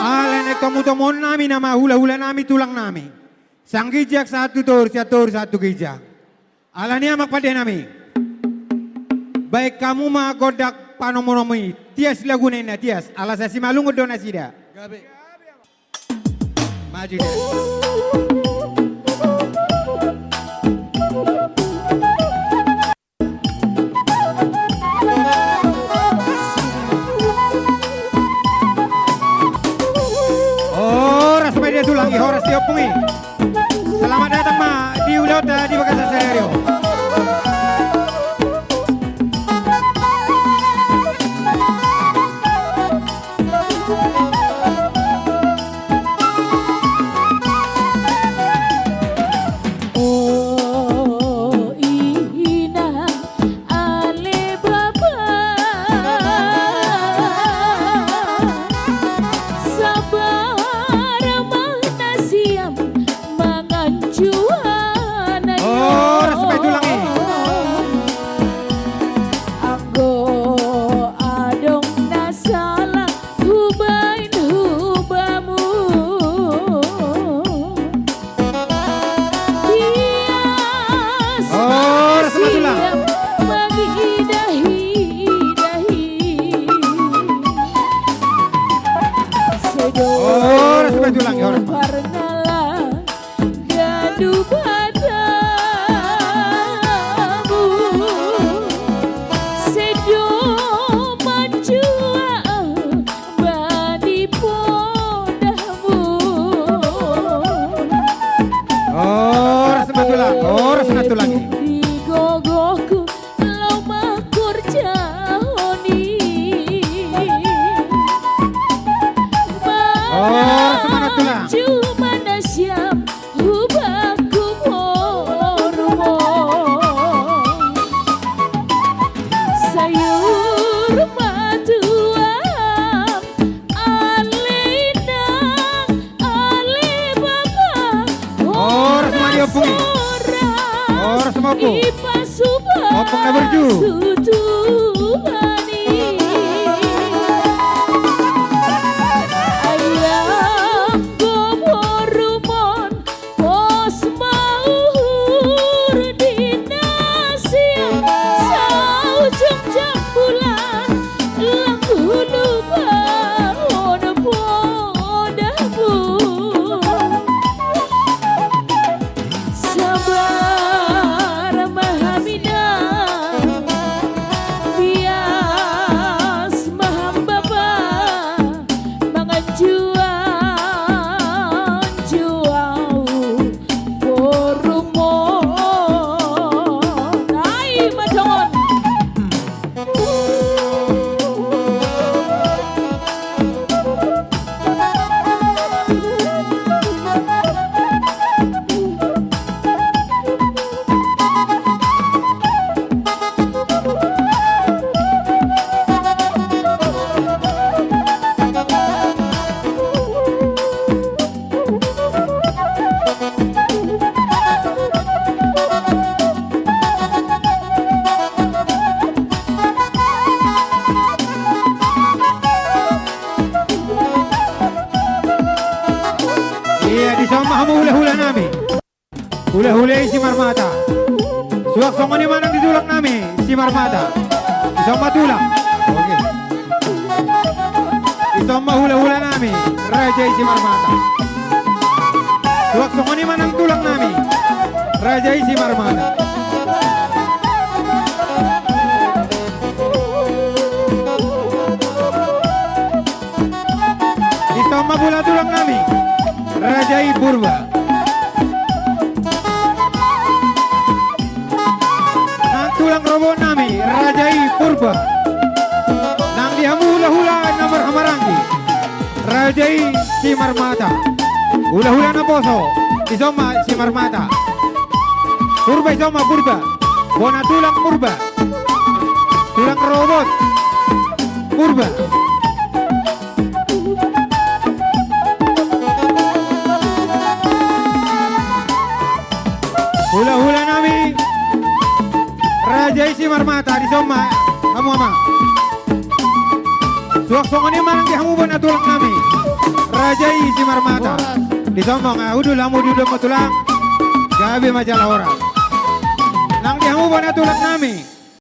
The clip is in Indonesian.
Alene tomu-tomon nami nama hula-hula nami tulang nami. Sang gijak satu tor satu gijak. Alania makpade nami. Baik kamu mah godak panomonomi. Tias lagunena tias. Alasasi malungo dona sida. Gabe. Maju dia. Dia tulang horas diopungi. Selamat datang ma di Ulota di Makassar Serio. Hula-hula si Marmata. Suak songoni manang ditulak nami si Marmata. Isoma tulak. Oke. Isoma hula-hula nami Raja si Marmata. Suak songoni manang tulak nami Raja si Marmata. Isoma bula tulak nami Raja Purba. Tulang robo nami Rajai Purba. Nang dihamu hula-hula nomor hamarangi Rajai si Marmata. Hula-hula na poso isoma si Marmata. Purba isoma Purba. Bona tulang Purba. Tulang robot Purba. Hula-hula nami Raja isi Marmata di Soma kamu ama. Suak songoni manang di hamu bona tulak nami Bajai isi marmata. Disombong udah lamu duduk tulang. Gabi majalah orang. Nang dihamu pada tulak nami.